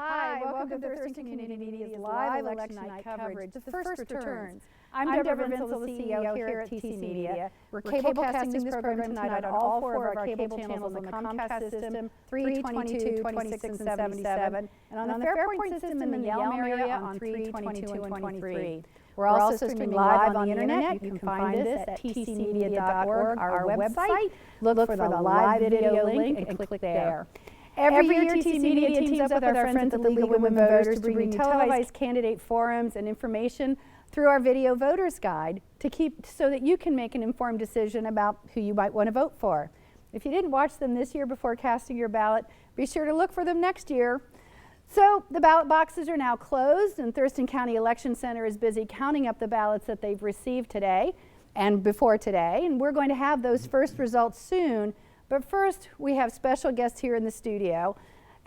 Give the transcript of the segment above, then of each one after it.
Hi, welcome to Thurston Community Media's live election night coverage, the first returns. I'm Deborah Vinsel, the CEO here at TC Media. We're cablecasting this program tonight on all four of our cable channels on the Comcast system, 322, 26, and 77, and on the Fairpoint system in the Yelm area on 322 and 23. We're also streaming live on the internet. You can find us at tcmedia.org, our website. Look for the live video link and click there. Every year, TC Media teams up with our friends at the League of Women Voters to bring you televised candidate forums and information through our video voters guide so that you can make an informed decision about who you might want to vote for. If you didn't watch them this year before casting your ballot, be sure to look for them next year. So the ballot boxes are now closed, and Thurston County Election Center is busy counting up the ballots that they've received today and before today, and we're going to have those first results soon. But first, we have special guests here in the studio.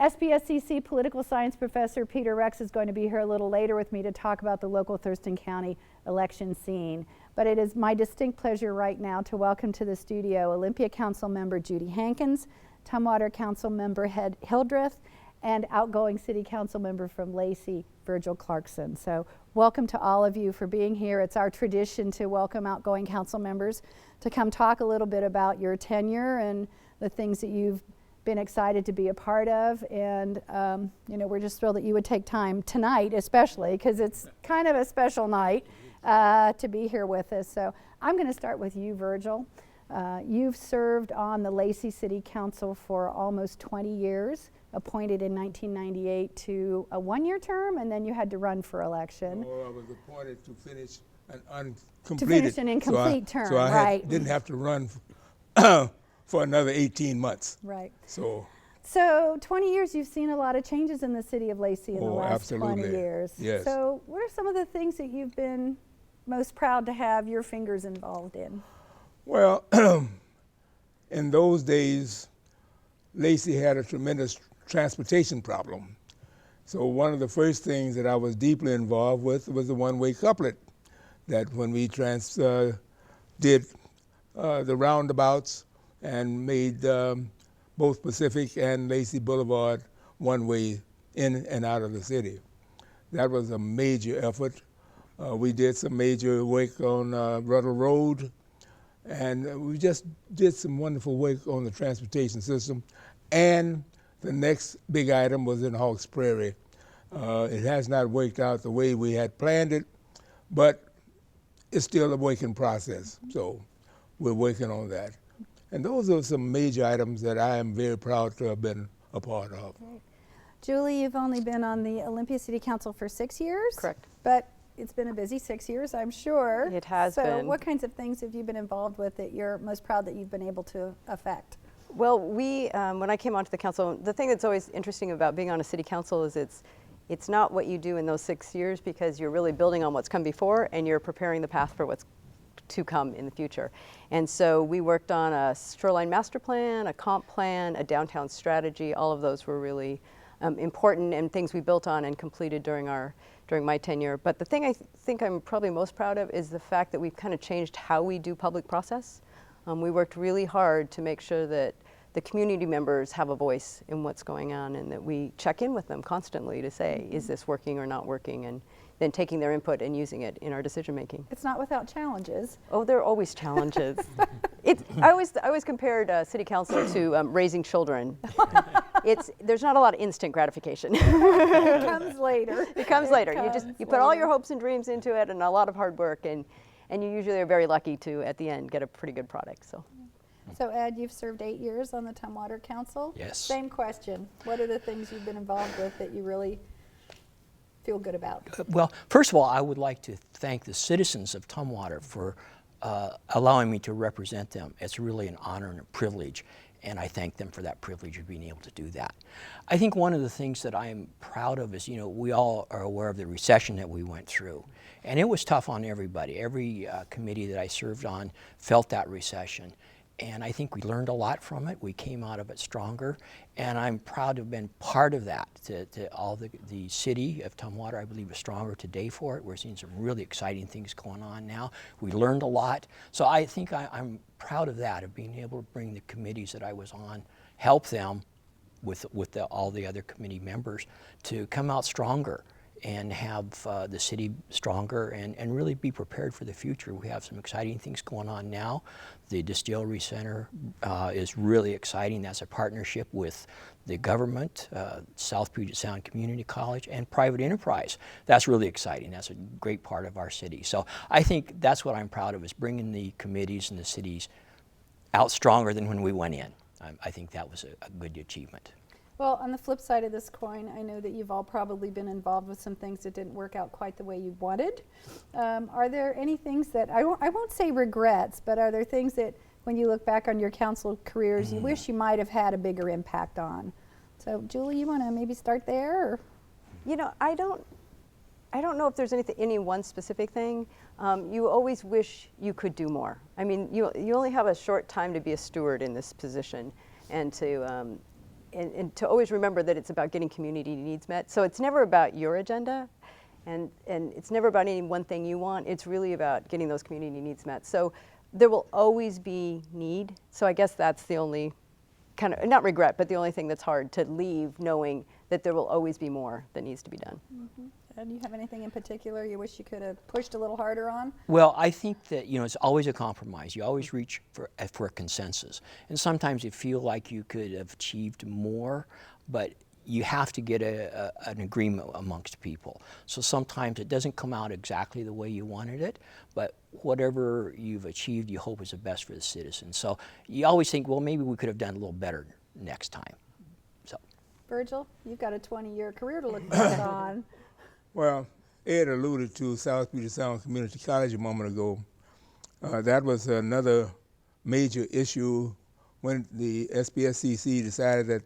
SPSCC political science professor Peter Rex is going to be here a little later with me to talk about the local Thurston County election scene. But it is my distinct pleasure right now to welcome to the studio Olympia Council member Judy Hankins, Tumwater Council member Ed Hildreth, and outgoing City Council member from Lacey, Virgil Clarkson. So welcome to all of you for being here. It's our tradition to welcome outgoing council members to come talk a little bit about your tenure and the things that you've been excited to be a part of. And you know, we're just thrilled that you would take time tonight, especially because it's kind of a special night to be here with us. So I'm going to start with you, Virgil. You've served on the Lacey City Council for almost 20 years, appointed in 1998 to a one-year term, and then you had to run for election. Or I was appointed to finish an incomplete term, so I right. didn't have to run for another 18 months. Right. So 20 years, you've seen a lot of changes in the city of Lacey in the last absolutely. 20 years. Yes. So what are some of the things that you've been most proud to have your fingers involved in? Well, in those days, Lacey had a tremendous transportation problem. So one of the first things that I was deeply involved with was the one-way couplet, that when we did the roundabouts and made both Pacific and Lacey Boulevard one-way in and out of the city. That was a major effort. We did some major work on Ruddle Road, and we just did some wonderful work on the transportation system. And the next big item was in Hawks Prairie. It has not worked out the way we had planned it, but it's still a working process. So we're working on that. And those are some major items that I am very proud to have been a part of. Great. Julie, you've only been on the Olympia City Council for 6 years? Correct. But it's been a busy 6 years, I'm sure. It has been. So what kinds of things have you been involved with that you're most proud that you've been able to affect? Well, when I came onto the council, the thing that's always interesting about being on a city council is it's not what you do in those 6 years, because you're really building on what's come before and you're preparing the path for what's to come in the future. And so we worked on a shoreline master plan, a comp plan, a downtown strategy. All of those were really important and things we built on and completed during my tenure. But the thing I think I'm probably most proud of is the fact that we've kind of changed how we do public process. We worked really hard to make sure that the community members have a voice in what's going on, and that we check in with them constantly to say, is this working or not working, and then taking their input and using it in our decision making. It's not without challenges. Oh, there are always challenges. I always compared city council to raising children. There's not a lot of instant gratification. It comes later. It comes later. You put all your hopes and dreams into it, and a lot of hard work, and you usually are very lucky to, at the end, get a pretty good product. So Ed, you've served 8 years on the Tumwater Council. Yes. Same question. What are the things you've been involved with that you really feel good about? Well, first of all, I would like to thank the citizens of Tumwater for allowing me to represent them. It's really an honor and a privilege, and I thank them for that privilege of being able to do that. I think one of the things that I am proud of is, we all are aware of the recession that we went through, and it was tough on everybody. Every committee that I served on felt that recession. And I think we learned a lot from it. We came out of it stronger, and I'm proud to have been part of that. To all the city of Tumwater, I believe, is stronger today for it. We're seeing some really exciting things going on now. We learned a lot. So I think I'm proud of that, of being able to bring the committees that I was on, help them, with all the other committee members to come out stronger and have the city stronger and really be prepared for the future. We have some exciting things going on now. The Distillery Center is really exciting. That's a partnership with the government, South Puget Sound Community College, and private enterprise. That's really exciting. That's a great part of our city. So I think that's what I'm proud of, is bringing the committees and the cities out stronger than when we went in. I think that was a good achievement. Well, on the flip side of this coin, I know that you've all probably been involved with some things that didn't work out quite the way you wanted. Are there any things that, I won't say regrets, but are there things that when you look back on your council careers you wish you might have had a bigger impact on? So Julie, you want to maybe start there? Or? You know, I don't know if there's any one specific thing. You always wish you could do more. I mean, you only have a short time to be a steward in this position, and to always remember that it's about getting community needs met. So it's never about your agenda, and it's never about any one thing you want. It's really about getting those community needs met. So there will always be need. So I guess that's the only kind of, not regret, but the only thing that's hard to leave, knowing that there will always be more that needs to be done. Mm-hmm. Do you have anything in particular you wish you could have pushed a little harder on? Well, I think that, you know, it's always a compromise. You always reach for a consensus. And sometimes you feel like you could have achieved more, but you have to get an agreement amongst people. So sometimes it doesn't come out exactly the way you wanted it, but whatever you've achieved, you hope is the best for the citizens. So you always think, well, maybe we could have done a little better next time. So, Virgil, you've got a 20-year career to look back on. Well, Ed alluded to South Puget Sound Community College a moment ago. That was another major issue when the SPSCC decided that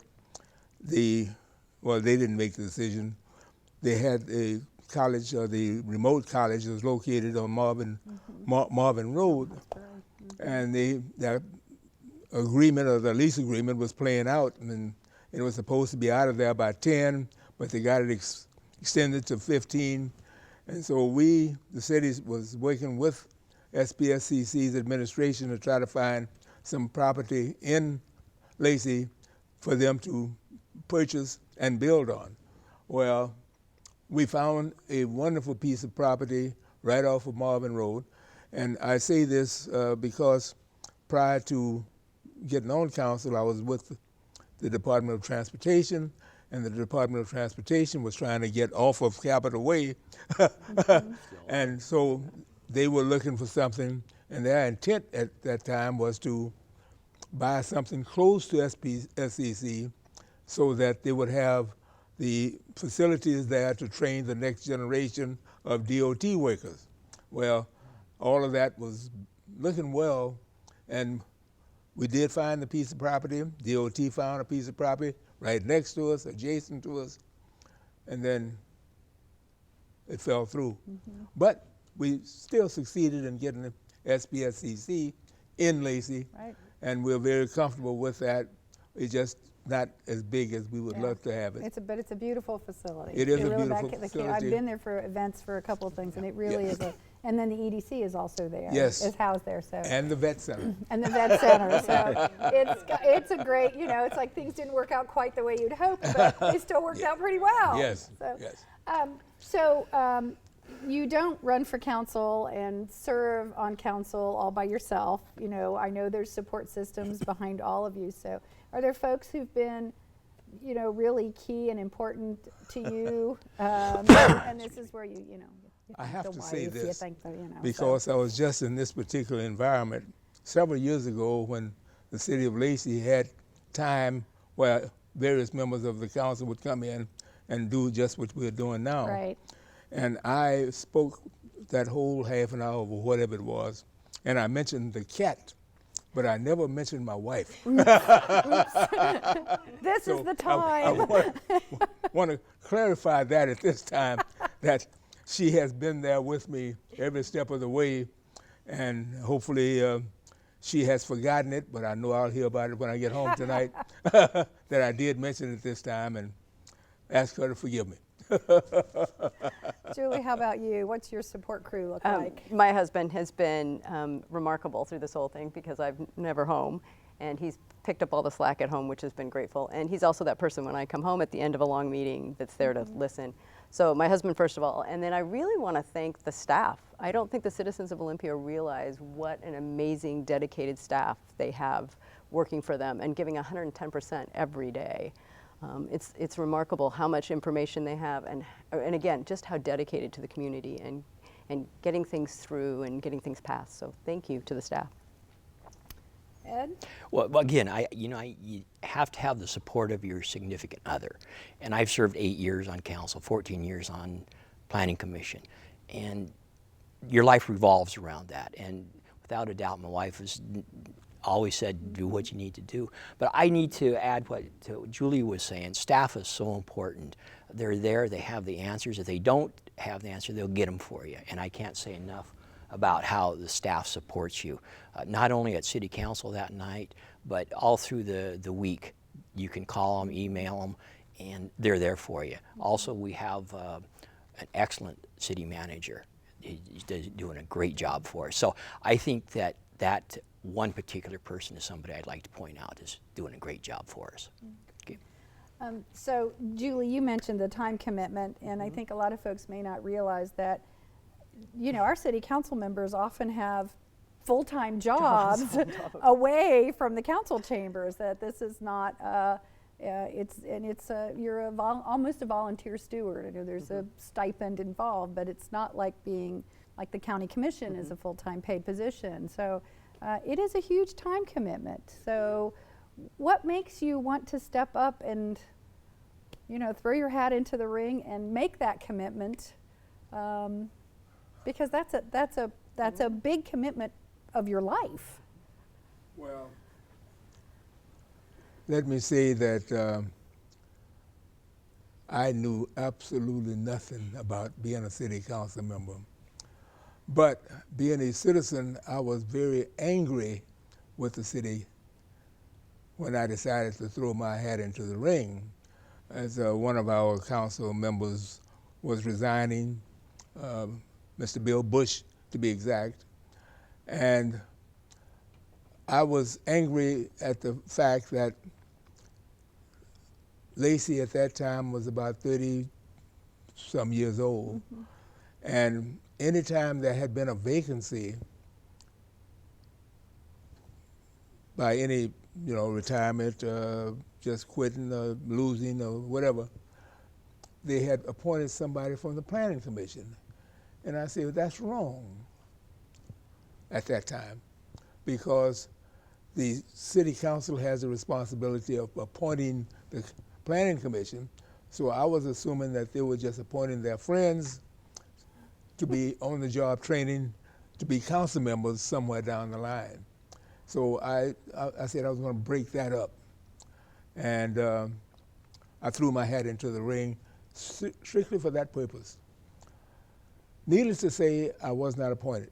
they didn't make the decision. They had a college, the remote college that was located on Marvin Road, and that agreement, or the lease agreement, was playing out, and it was supposed to be out of there by 10, but they got it extended to 15. And so the city was working with SPSCC's administration to try to find some property in Lacey for them to purchase and build on. Well, we found a wonderful piece of property right off of Marvin Road. And I say this because prior to getting on council, I was with the Department of Transportation, and the Department of Transportation was trying to get off of Capitol Way. And so they were looking for something, and their intent at that time was to buy something close to SPSCC so that they would have the facilities there to train the next generation of DOT workers. Well, all of that was looking well, and we did find the piece of property. DOT found a piece of property right next to us, adjacent to us, and then it fell through. But we still succeeded in getting the SPSCC in Lacey, Right. and we're very comfortable with that. It's just not as big as we would love to have it. But it's a beautiful facility. It is You a know, beautiful I've facility. been there for events for a couple of things, and it really is and then the EDC is also there. Yes. Is housed there, so. And the vet center. And the vet center, so it's a great, you know, it's like things didn't work out quite the way you'd hoped, but they still worked out pretty well. Yes, So, yes. You don't run for council and serve on council all by yourself. You know, I know there's support systems behind all of you. So are there folks who've been, you know, really key and important to you? And this is where you know. I have the to wife, say you this, think so, you know, because I was just in this particular environment several years ago when the City of Lacey had time where various members of the council would come in and do just what we're doing now. Right. And I spoke that whole half an hour or whatever it was, and I mentioned the cat, but I never mentioned my wife. This is the time. I want to clarify that at this time, that she has been there with me every step of the way, and hopefully she has forgotten it, but I know I'll hear about it when I get home tonight, that I did mention it this time, and ask her to forgive me. Julie, how about you? What's your support crew look like? My husband has been remarkable through this whole thing because I'm never home, and he's picked up all the slack at home, which has been grateful. And he's also that person when I come home at the end of a long meeting that's there to listen. So my husband, first of all, and then I really want to thank the staff. I don't think the citizens of Olympia realize what an amazing, dedicated staff they have working for them and giving 110% every day. It's remarkable how much information they have, and again, just how dedicated to the community and getting things through and getting things passed. So thank you to the staff. Ed? Well, again, you have to have the support of your significant other. And I've served 8 years on council, 14 years on planning commission. And your life revolves around that. And without a doubt, my wife has always said, do what you need to do. But I need to add what Julie was saying. Staff is so important. They're there, they have the answers. If they don't have the answer, they'll get them for you. And I can't say enough about how the staff supports you, not only at City Council that night, but all through the week. You can call them, email them, and they're there for you. Also, we have an excellent city manager. He's doing a great job for us. So I think that one particular person is somebody I'd like to point out is doing a great job for us. Okay. So, Julie, you mentioned the time commitment, and I think a lot of folks may not realize that, our city council members often have full-time jobs away from the council chambers, that this is not, you're almost a volunteer steward. I know there's a stipend involved, but it's not like being, like the county commission is a full-time paid position. So it is a huge time commitment. So what makes you want to step up and, throw your hat into the ring and make that commitment? Because that's a big commitment of your life. Well, let me say that I knew absolutely nothing about being a city council member. But being a citizen, I was very angry with the city when I decided to throw my hat into the ring. As one of our council members was resigning, Mr. Bill Bush, to be exact. And I was angry at the fact that Lacey at that time was about 30-some years old. And anytime there had been a vacancy by any, retirement, just quitting or losing or whatever, they had appointed somebody from the planning commission. And I said, well, that's wrong at that time, because the city council has the responsibility of appointing the planning commission. So I was assuming that they were just appointing their friends to be on the job training to be council members somewhere down the line. So I said I was going to break that up. And I threw my hat into the ring strictly for that purpose. Needless to say, I was not appointed.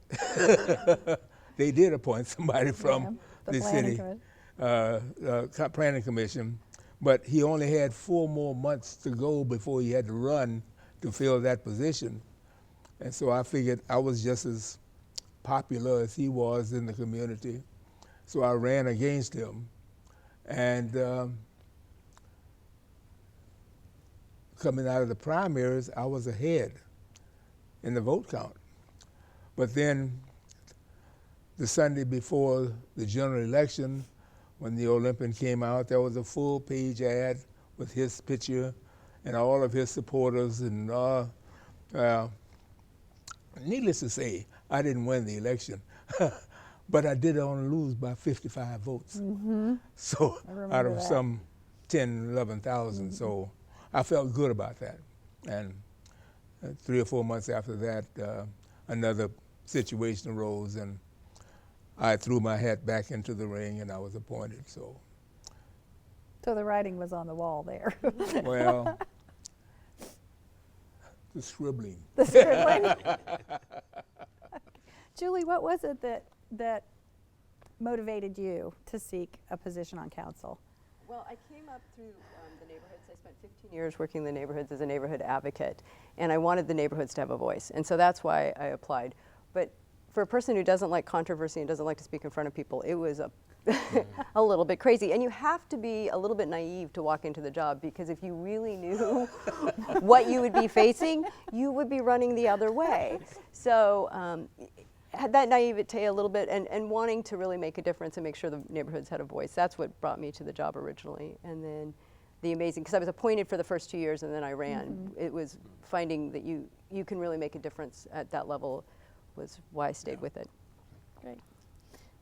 They did appoint somebody from the city planning commission, but he only had 4 more months to go before he had to run to fill that position. And so I figured I was just as popular as he was in the community. So I ran against him. And coming out of the primaries, I was ahead in the vote count. But then the Sunday before the general election, when the Olympian came out, there was a full-page ad with his picture and all of his supporters. And needless to say, I didn't win the election, but I did only lose by 55 votes. So out of some 10, 11,000. So I felt good about that. And 3 or 4 months after that, another situation arose, and I threw my hat back into the ring, and I was appointed. So the writing was on the wall there. Well, the scribbling. The scribbling. Julie, what was it that motivated you to seek a position on council? Well, I came up through the neighborhoods. I spent 15 years working in the neighborhoods as a neighborhood advocate, and I wanted the neighborhoods to have a voice, and so that's why I applied. But for a person who doesn't like controversy and doesn't like to speak in front of people, it was a a little bit crazy. And you have to be a little bit naive to walk into the job, because if you really knew what you would be facing, you would be running the other way. So had that naivete a little bit, and wanting to really make a difference and make sure the neighborhoods had a voice. That's what brought me to the job originally. And then the amazing, because I was appointed for the first 2 years and then I ran. It was finding that you can really make a difference at that level was why I stayed with it. Great.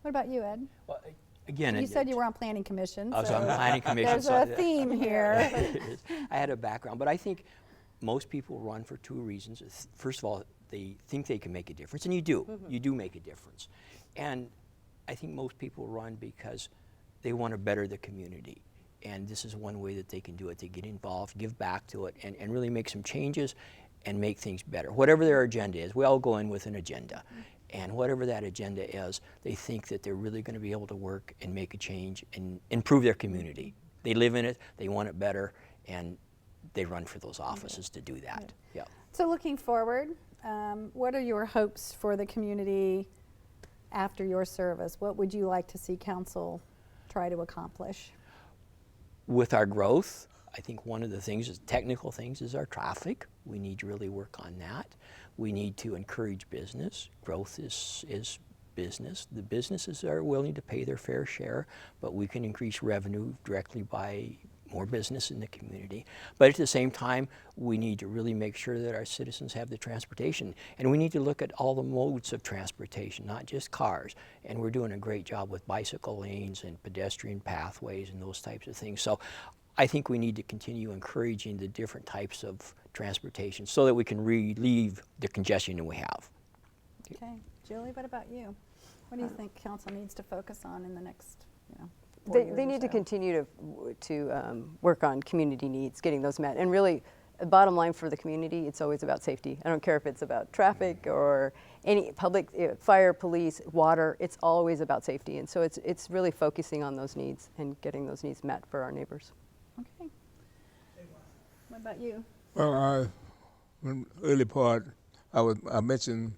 What about you, Ed? Well, again, You said you were on Planning Commission. I was on Planning Commission. There's a theme here. I had a background, but I think most people run for two reasons. First of all, they think they can make a difference, and you do. You do make a difference. And I think most people run because they want to better the community. And this is one way that they can do it. They get involved, give back to it, and really make some changes and make things better. Whatever their agenda is, we all go in with an agenda. And whatever that agenda is, they think that they're really going to be able to work and make a change and improve their community. They live in it, they want it better, and they run for those offices to do that. Yeah. So looking forward, what are your hopes for the community after your service? What would you like to see council try to accomplish? With our growth, I think one of the things, technical things, is our traffic. We need to really work on that. We need to encourage business. Growth is business. The businesses are willing to pay their fair share, but we can increase revenue directly by more business in the community. But at the same time, we need to really make sure that our citizens have the transportation. And we need to look at all the modes of transportation, not just cars. And we're doing a great job with bicycle lanes and pedestrian pathways and those types of things. So I think we need to continue encouraging the different types of transportation so that we can relieve the congestion that we have. Okay. Julie, what about you? What do you think council needs to focus on in the next, 4 years They or need to so? continue to work on community needs, getting those met. And really, bottom line for the community, it's always about safety. I don't care if it's about traffic or any public, fire, police, water, it's always about safety. And so it's really focusing on those needs and getting those needs met for our neighbors. Okay. What about you? Well, in the early part, I mentioned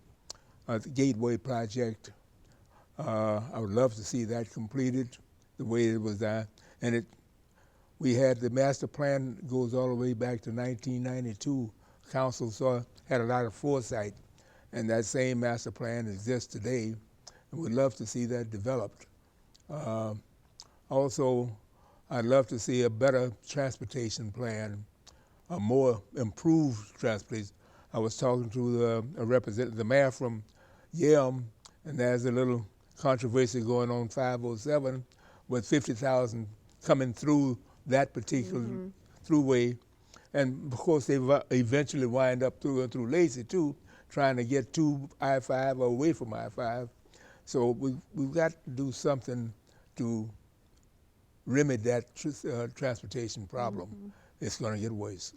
the Gateway project. I would love to see that completed the way it was done. And we had the master plan goes all the way back to 1992. Council had a lot of foresight, and that same master plan exists today, and we'd love to see that developed. Also, I'd love to see a better transportation plan, a more improved transportation. I was talking to a representative, the mayor from Yelm, and there's a little controversy going on 507 with 50,000 coming through that particular throughway. And of course, they eventually wind up through Lacey too, trying to get to I-5 or away from I-5. So we've got to do something to remedy that transportation problem. It's going to get worse.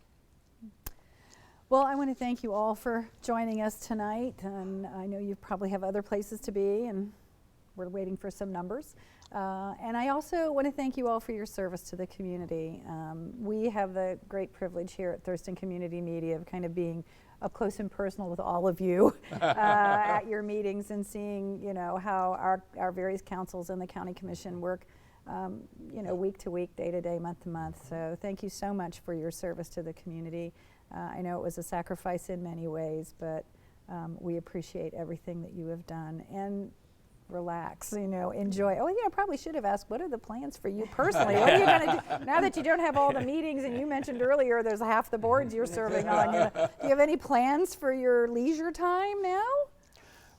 Well, I want to thank you all for joining us tonight. And I know you probably have other places to be, and we're waiting for some numbers. And I also want to thank you all for your service to the community. We have the great privilege here at Thurston Community Media of kind of being up close and personal with all of you at your meetings and seeing, how our various councils and the county commission work, week to week, day to day, month to month. So thank you so much for your service to the community. I know it was a sacrifice in many ways, but we appreciate everything that you have done. And relax, enjoy. Oh, I probably should have asked, what are the plans for you personally? What are you going to do now that you don't have all the meetings? And you mentioned earlier there's half the boards you're serving on. Do you have any plans for your leisure time now?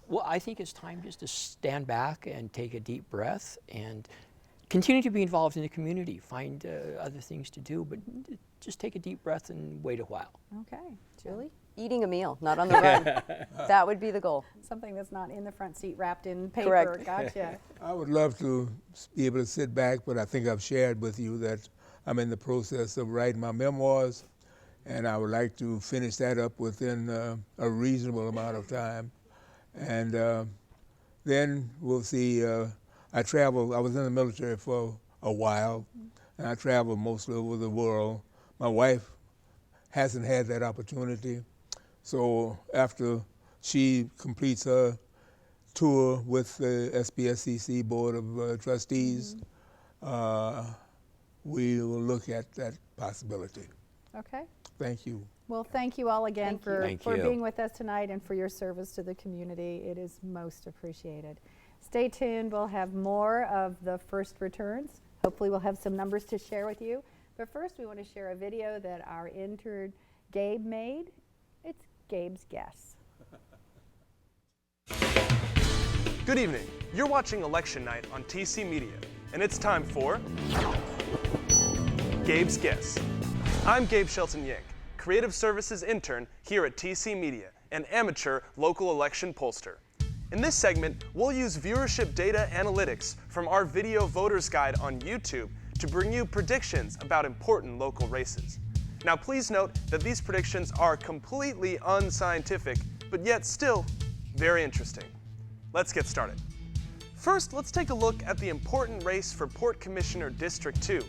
Well, I think it's time just to stand back and take a deep breath and continue to be involved in the community. Find other things to do, but just take a deep breath and wait a while. Okay. Julie? Eating a meal, not on the run. That would be the goal. Something that's not in the front seat wrapped in paper. Correct. Gotcha. I would love to be able to sit back, but I think I've shared with you that I'm in the process of writing my memoirs, and I would like to finish that up within a reasonable amount of time. And then we'll see. I was in the military for a while, and I traveled mostly over the world. My wife hasn't had that opportunity. So after she completes her tour with the SBSCC Board of Trustees, we will look at that possibility. Okay. Thank you. Well, thank you all again Thank for you. being with us tonight and for your service to the community. It is most appreciated. Stay tuned. We'll have more of the first returns. Hopefully we'll have some numbers to share with you. But first we want to share a video that our intern Gabe made. It's Gabe's Guess. Good evening. You're watching Election Night on TC Media, and it's time for Gabe's Guess. I'm Gabe Shelton-Yank, Creative Services Intern here at TC Media, an amateur local election pollster. In this segment, we'll use viewership data analytics from our video voters guide on YouTube to bring you predictions about important local races. Now please note that these predictions are completely unscientific, but yet still very interesting. Let's get started. First, let's take a look at the important race for Port Commissioner District 2,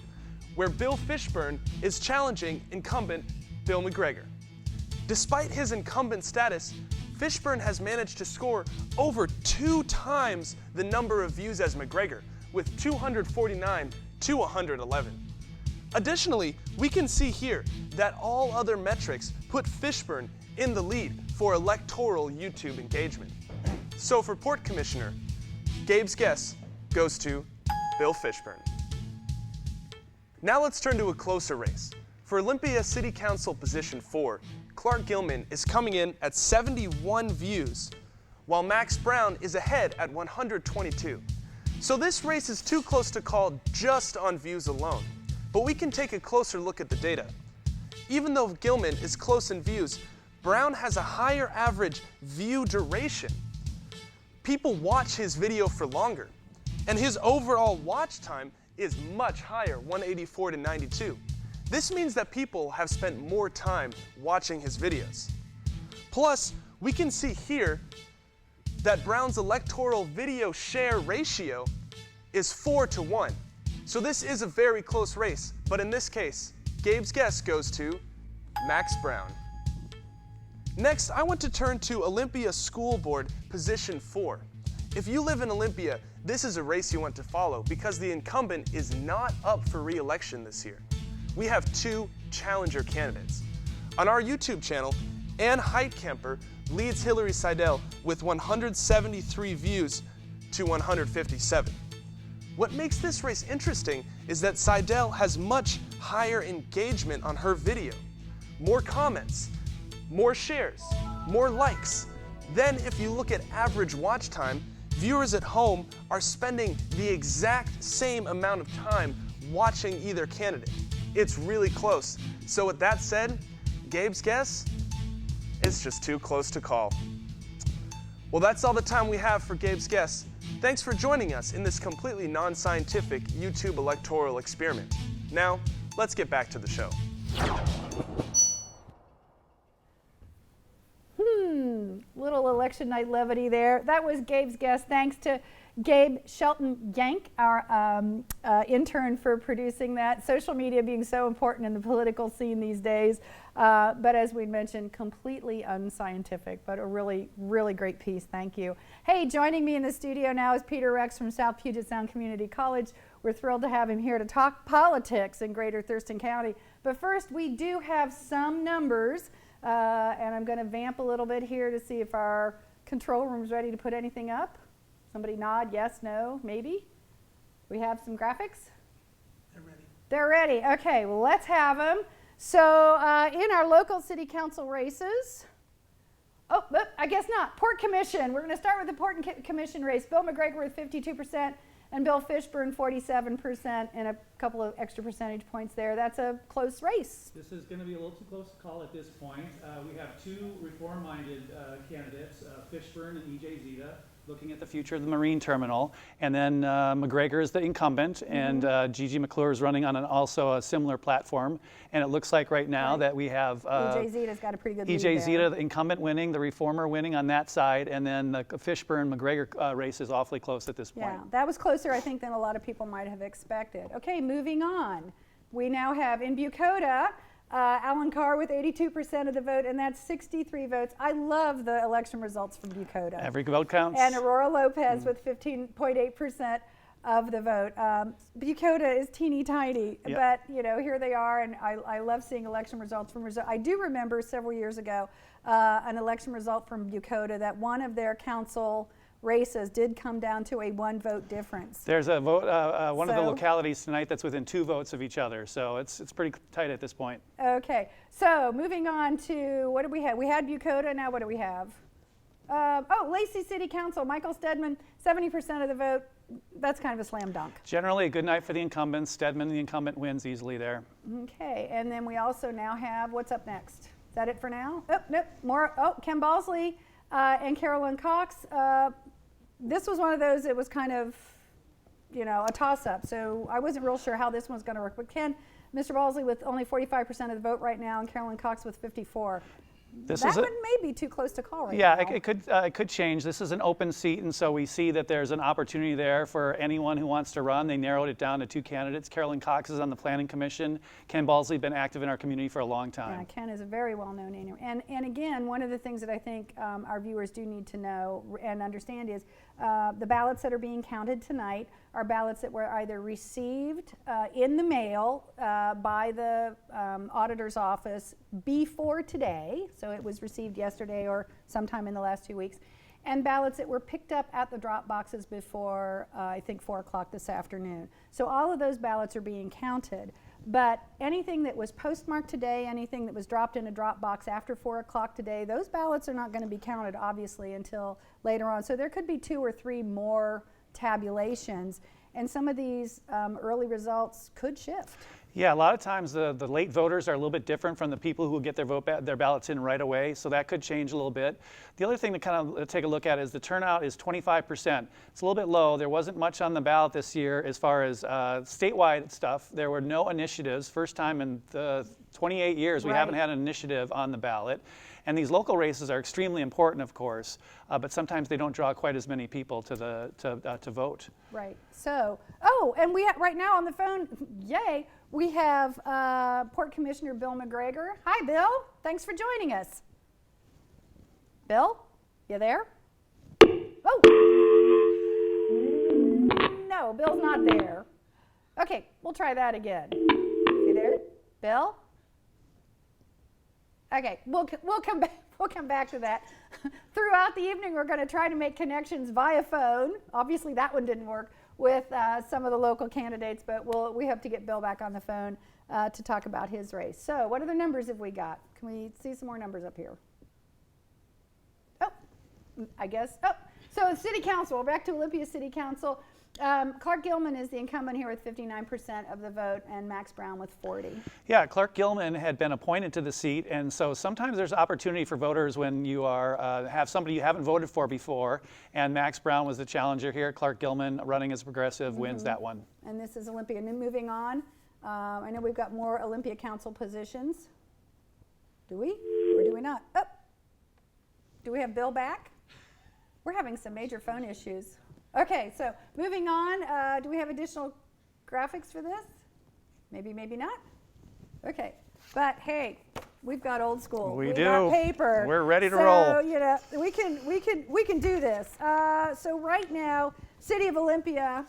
where Bill Fishburne is challenging incumbent Bill McGregor. Despite his incumbent status, Fishburne has managed to score over 2 times the number of views as McGregor, with 249 to 111. Additionally, we can see here that all other metrics put Fishburne in the lead for electoral YouTube engagement. So for Port Commissioner, Gabe's guess goes to Bill Fishburne. Now let's turn to a closer race. For Olympia City Council Position 4, Clark Gilman is coming in at 71 views, while Max Brown is ahead at 122. So this race is too close to call just on views alone, but we can take a closer look at the data. Even though Gilman is close in views, Brown has a higher average view duration. People watch his video for longer, and his overall watch time is much higher, 184 to 92. This means that people have spent more time watching his videos. Plus, we can see here that Brown's electoral video share ratio is 4 to 1. So this is a very close race, but in this case, Gabe's guess goes to Max Brown. Next, I want to turn to Olympia School Board Position 4. If you live in Olympia, this is a race you want to follow because the incumbent is not up for re-election this year. We have 2 challenger candidates. On our YouTube channel, Ann Heitkemper leads Hillary Seidel with 173 views to 157. What makes this race interesting is that Seidel has much higher engagement on her video. More comments, more shares, more likes. Then if you look at average watch time, viewers at home are spending the exact same amount of time watching either candidate. It's really close. So with that said, Gabe's guess is just too close to call. Well, that's all the time we have for Gabe's guess. Thanks for joining us in this completely non-scientific YouTube electoral experiment. Now, let's get back to the show. Little election night levity there. That was Gabe's guess. Thanks to Gabe Shelton-Yank, our intern, for producing that. Social media being so important in the political scene these days. But as we mentioned, completely unscientific, but a really, really great piece. Thank you. Hey, joining me in the studio now is Peter Rex from South Puget Sound Community College. We're thrilled to have him here to talk politics in Greater Thurston County. But first, we do have some numbers. And I'm going to vamp a little bit here to see if our control room's ready to put anything up. Somebody nod, yes, no, maybe. We have some graphics? They're ready. They're ready. Okay, well, let's have them. So in our local city council races, I guess not. Port Commission. We're going to start with the Port Commission race. Bill McGregor with 52%. And Bill Fishburne 47% and a couple of extra percentage points there. That's a close race. This is going to be a little too close to call at this point. We have 2 reform-minded candidates, Fishburne and E.J. Zeta, looking at the future of the marine terminal. And then McGregor is the incumbent, and Gigi McClure is running on also a similar platform. And it looks like right now that we have E.J. Zeta's got a pretty good lead E.J. there. Zeta, the incumbent, winning, the reformer winning on that side, and then the Fishburne-McGregor race is awfully close at this point. Yeah, that was closer, I think, than a lot of people might have expected. Okay, moving on. We now have in Bucota, Alan Carr with 82% of the vote, and that's 63 votes. I love the election results from Bucota. Every vote counts. And Aurora Lopez with 15.8% of the vote. Bucota is teeny tiny, but here they are, and I love seeing election results from I do remember several years ago an election result from Bucota that one of their council races did come down to a 1 vote difference. There's a vote, one of the localities tonight that's within 2 votes of each other, so it's pretty tight at this point. Okay, so moving on to, what did we have? We had Bucota, now what do we have? Lacey City Council, Michael Stedman, 70% of the vote. That's kind of a slam dunk. Generally a good night for the incumbents. Stedman, the incumbent, wins easily there. Okay, and then we also now have, what's up next? Is that it for now? Oh, nope, more, Ken Balsley and Carolyn Cox. This was one of those, it was kind of, a toss-up. So I wasn't real sure how this one's going to work. But Mr. Balsley with only 45% of the vote right now, and Carolyn Cox with 54%. That one may be too close to call right now. Yeah, it could change. This is an open seat, and so we see that there's an opportunity there for anyone who wants to run. They narrowed it down to 2 candidates. Carolyn Cox is on the Planning Commission. Ken Balsley has been active in our community for a long time. Yeah, Ken is a very well-known name. And again, one of the things that I think our viewers do need to know and understand is the ballots that are being counted tonight are ballots that were either received in the mail by the auditor's office before today, so it was received yesterday or sometime in the last 2 weeks, and ballots that were picked up at the drop boxes before, I think, 4 o'clock this afternoon. So all of those ballots are being counted, but anything that was postmarked today, anything that was dropped in a drop box after 4 o'clock today, those ballots are not going to be counted, obviously, until later on. So there could be 2 or 3 more tabulations, and some of these early results could shift. Yeah, a lot of times the late voters are a little bit different from the people who get their ballots in right away, so that could change a little bit. The other thing to kind of take a look at is the turnout is 25%. It's a little bit low. There wasn't much on the ballot this year as far as statewide stuff. There were no initiatives. First time in 28 years we haven't had an initiative on the ballot. And these local races are extremely important, of course, but sometimes they don't draw quite as many people to vote. Right. So, and we right now on the phone, yay, we have Port Commissioner Bill McGregor. Hi, Bill. Thanks for joining us. Bill, you there? Oh, no, Bill's not there. Okay, we'll try that again. You there, Bill? Okay, we'll come back. We'll come back to that. Throughout the evening, we're going to try to make connections via phone. Obviously, that one didn't work with some of the local candidates, but we hope to get Bill back on the phone to talk about his race. So, what other numbers have we got? Can we see some more numbers up here? Oh, I guess. Oh, so City Council. We're back to Olympia City Council. Clark Gilman is the incumbent here with 59% of the vote, and Max Brown with 40%. Yeah, Clark Gilman had been appointed to the seat, and so sometimes there's opportunity for voters when you have somebody you haven't voted for before, and Max Brown was the challenger here. Clark Gilman, running as a progressive, wins that one. And this is Olympia. And then moving on, I know we've got more Olympia Council positions. Do we? Or do we not? Oh, do we have Bill back? We're having some major phone issues. Okay, so moving on, do we have additional graphics for this? Maybe, maybe not. Okay, but hey, we've got old school. We do. Got paper. We're ready to roll. So you know, we can do this. So right now, City of Olympia.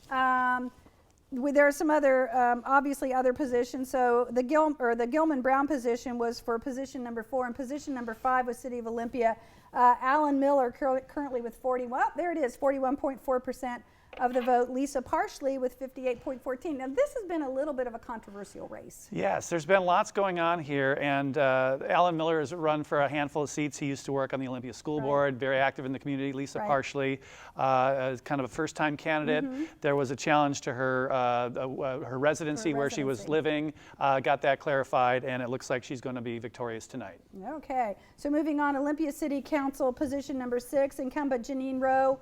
There are some other, obviously, other positions. So the Gilman Brown position was for position number 4, and position number 5 was City of Olympia. Alan Miller currently with 41.4% of the vote. Lisa Parsley with 58.14%. Now this has been a little bit of a controversial race. Yes, there's been lots going on here, and Alan Miller has run for a handful of seats. He used to work on the Olympia School Board, very active in the community. Lisa Parsley, is kind of a first-time candidate. There was a challenge to her residency where she was living. Got that clarified, and it looks like she's going to be victorious tonight. Okay, so moving on, Olympia City Council position number 6, incumbent Janine Rowe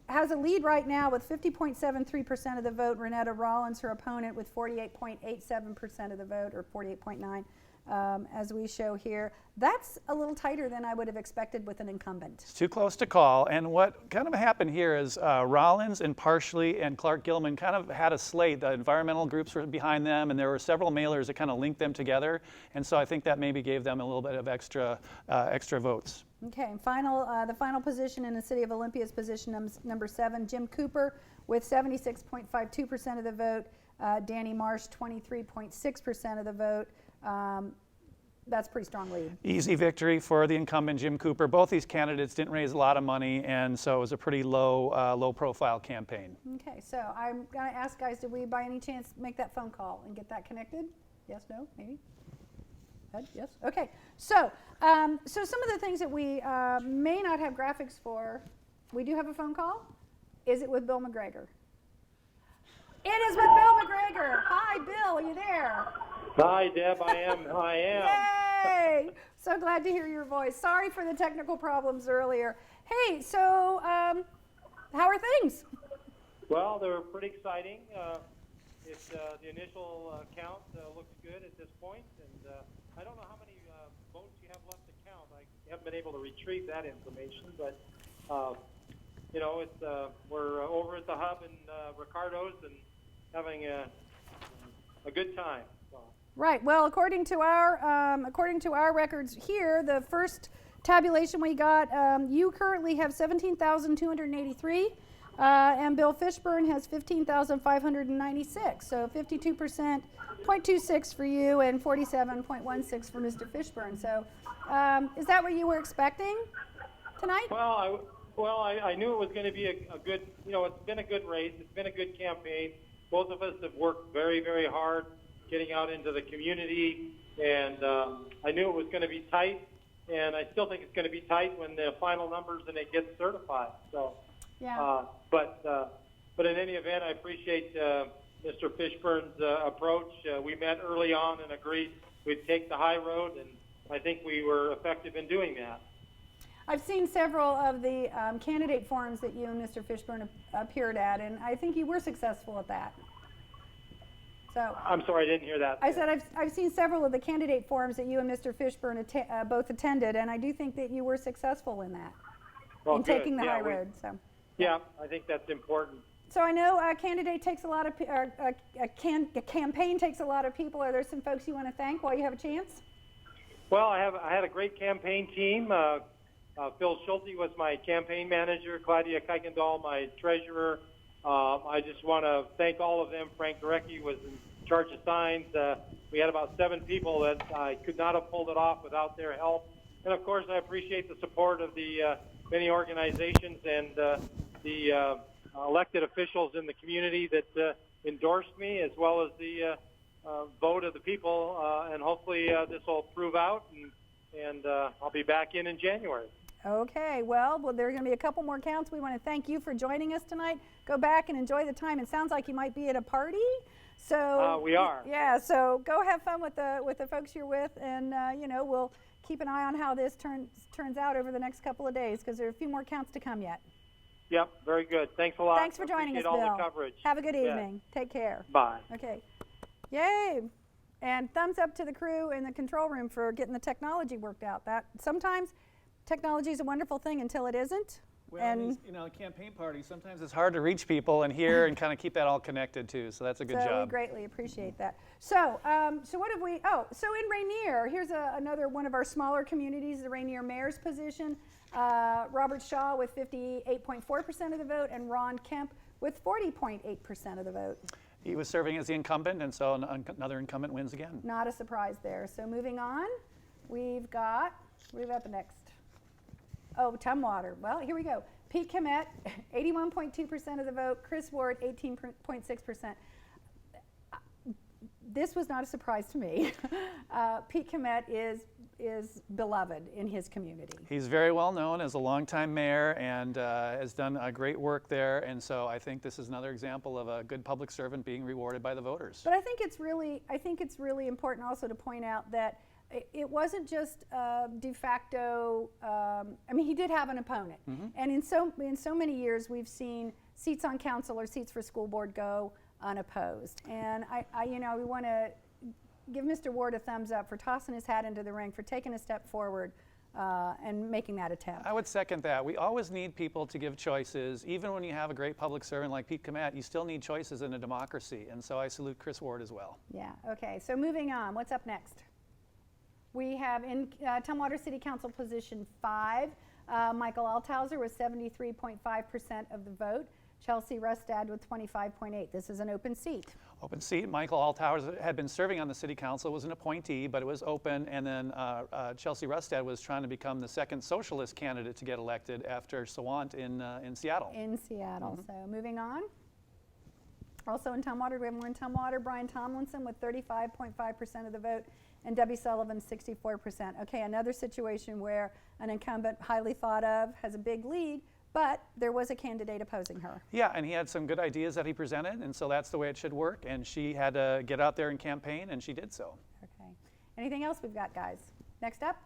has a lead right now with 50.73% of the vote. Renetta Rollins, her opponent, with 48.87% of the vote, or 48.9%. as we show here. That's a little tighter than I would have expected with an incumbent. It's too close to call. And what kind of happened here is Rollins and Parsley and Clark Gilman kind of had a slate. The environmental groups were behind them, and there were several mailers that kind of linked them together. And so I think that maybe gave them a little bit of extra votes. Okay, and the final position in the City of Olympia is position number 7, Jim Cooper with 76.52% of the vote. Danny Marsh, 23.6% of the vote. That's a pretty strong lead. Easy victory for the incumbent, Jim Cooper. Both these candidates didn't raise a lot of money, and so it was a pretty low-profile campaign. Okay, so I'm going to ask guys, did we by any chance make that phone call and get that connected? Yes, no, maybe? Ed, yes? Okay, so some of the things that we may not have graphics for, we do have a phone call. Is it with Bill McGregor? It is with Bill McGregor. Hi, Bill, are you there? Hi, Deb. I am. Yay! So glad to hear your voice. Sorry for the technical problems earlier. Hey, so how are things? Well, they're pretty exciting. The initial count looks good at this point, and I don't know how many votes you have left to count. I haven't been able to retrieve that information, but we're over at the hub in Ricardo's and having a good time. So. Right. Well, according to our records here, the first tabulation we got, you currently have 17,283, and Bill Fishburne has 15,596. So 52%, 0.26 for you, and 47.16 for Mr. Fishburne. So, is that what you were expecting tonight? Well, I knew it was going to be a good. It's been a good race. It's been a good campaign. Both of us have worked very, very hard getting out into the community, and I knew it was going to be tight, and I still think it's going to be tight when the final numbers and it gets certified. So, yeah. But in any event, I appreciate Mr. Fishburne's approach. We met early on and agreed we'd take the high road, and I think we were effective in doing that. I've seen several of the candidate forums that you and Mr. Fishburne appeared at, and I think you were successful at that. So I'm sorry, I didn't hear that. I said I've seen several of the candidate forums that you and Mr. Fishburne both attended, and I do think that you were successful in that, in taking the high road. So yeah, I think that's important. So I know a candidate takes a lot of, a campaign takes a lot of people. Are there some folks you want to thank while you have a chance? Well, I had a great campaign team. Phil Schulte was my campaign manager, Claudia Kuykendall, my treasurer. I just want to thank all of them. Frank Gorecki was in charge of signs. We had about 7 people that I could not have pulled it off without their help. And, of course, I appreciate the support of the many organizations and the elected officials in the community that endorsed me, as well as the vote of the people. And hopefully this will prove out, and I'll be back in January. Okay, well, there are going to be a couple more counts. We want to thank you for joining us tonight. Go back and enjoy the time. It sounds like you might be at a party. So we are. Yeah, so go have fun with the folks you're with, and we'll keep an eye on how this turns out over the next couple of days, because there are a few more counts to come yet. Yep, very good. Thanks a lot. Thanks for joining us, Bill. Appreciate all the coverage. Have a good evening. Take care. Bye. Okay. Yay. And thumbs up to the crew in the control room for getting the technology worked out. That sometimes technology is a wonderful thing until it isn't. Well, and campaign parties, sometimes it's hard to reach people and hear and kind of keep that all connected too. So that's a good job. We greatly appreciate that. So, what have we? Oh, so in Rainier, here's another one of our smaller communities, the Rainier Mayor's position. Robert Shaw with 58.4% of the vote, and Ron Kemp with 40.8% of the vote. He was serving as the incumbent, and so another incumbent wins again. Not a surprise there. So moving on, we've got the next. Oh, Tumwater. Well, here we go. Pete Kemet, 81.2% of the vote. Chris Ward, 18.6%. This was not a surprise to me. Pete Kemet is beloved in his community. He's very well known as a longtime mayor and has done great work there. And so I think this is another example of a good public servant being rewarded by the voters. But I think it's really important also to point out that it wasn't just de facto. He did have an opponent, and in so many years we've seen seats on council or seats for school board go unopposed. And we want to give Mr. Ward a thumbs up for tossing his hat into the ring, for taking a step forward and making that attempt. I would second that. We always need people to give choices. Even when you have a great public servant like Pete Komet, you still need choices in a democracy. And so I salute Chris Ward as well. Yeah, okay, so moving on, what's up next? We have in Tumwater City Council position 5, Michael Althauser with 73.5% of the vote. Chelsea Rustad with 25.8%. This is an open seat. Open seat. Michael Althauser had been serving on the city council, was an appointee, but it was open. And then Chelsea Rustad was trying to become the second socialist candidate to get elected after Sawant in Seattle. In Seattle. So moving on. Also in Tumwater, we have more in Tumwater. Brian Tomlinson with 35.5% of the vote, and Debbie Sullivan 64%. Okay, another situation where an incumbent, highly thought of, has a big lead, but there was a candidate opposing her. Yeah, and he had some good ideas that he presented, and so that's the way it should work. And she had to get out there and campaign, and she did so. Okay. Anything else we've got, guys? Next up?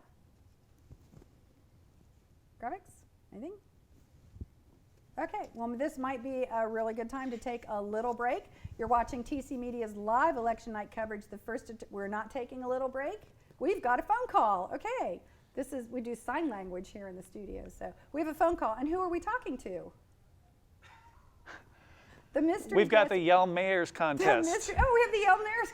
Graphics? Anything? Okay, well, this might be a really good time to take a little break. You're watching TC Media's live election night coverage. We're not taking a little break. We've got a phone call. Okay. We do sign language here in the studio, so we have a phone call. And who are we talking to? The mystery. We've got the Yell Mayors contest. We have the Yell Mayors.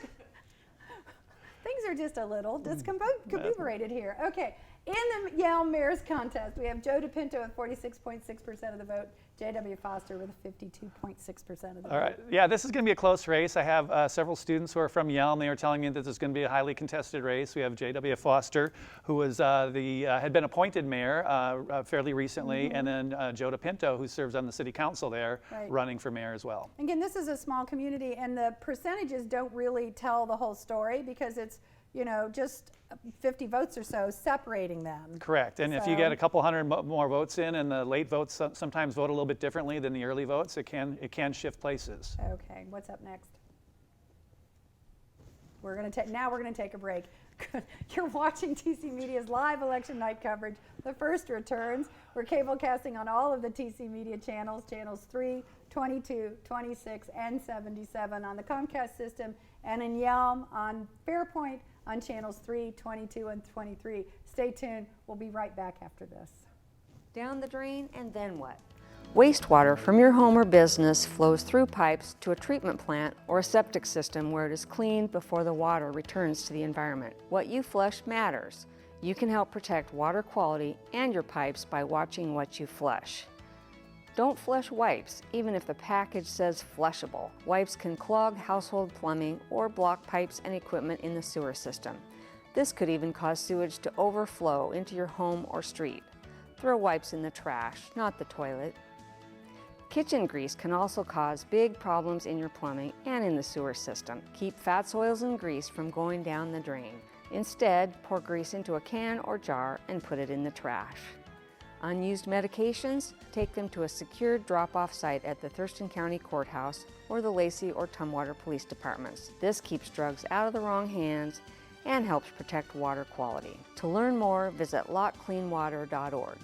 Things are just a little discombobulated here. Okay, in the Yell Mayors contest, we have Joe DePinto with 46.6% of the vote, J.W. Foster with 52.6% of the vote. All right. Yeah, this is going to be a close race. I have several students who are from Yale, and they are telling me that this is going to be a highly contested race. We have J.W. Foster, who was had been appointed mayor fairly recently, and then Joe DePinto, who serves on the city council there, running for mayor as well. Again, this is a small community, and the percentages don't really tell the whole story because it's just 50 votes or so separating them. Correct. And if you get a couple hundred more votes in, and the late votes sometimes vote a little bit differently than the early votes, it can shift places. Okay, what's up next? Now we're going to take a break. You're watching TC Media's live election night coverage. The first returns. We're cable casting on all of the TC Media channels, channels 3, 22, 26, and 77 on the Comcast system, and in Yelm on Fairpoint on channels 3, 22, and 23. Stay tuned. We'll be right back after this. Down the drain, and then what? Wastewater from your home or business flows through pipes to a treatment plant or a septic system where it is cleaned before the water returns to the environment. What you flush matters. You can help protect water quality and your pipes by watching what you flush. Don't flush wipes, even if the package says flushable. Wipes can clog household plumbing or block pipes and equipment in the sewer system. This could even cause sewage to overflow into your home or street. Throw wipes in the trash, not the toilet. Kitchen grease can also cause big problems in your plumbing and in the sewer system. Keep fats, oils, and grease from going down the drain. Instead, pour grease into a can or jar and put it in the trash. Unused medications, take them to a secured drop-off site at the Thurston County Courthouse or the Lacey or Tumwater Police Departments. This keeps drugs out of the wrong hands and helps protect water quality. To learn more, visit lockcleanwater.org.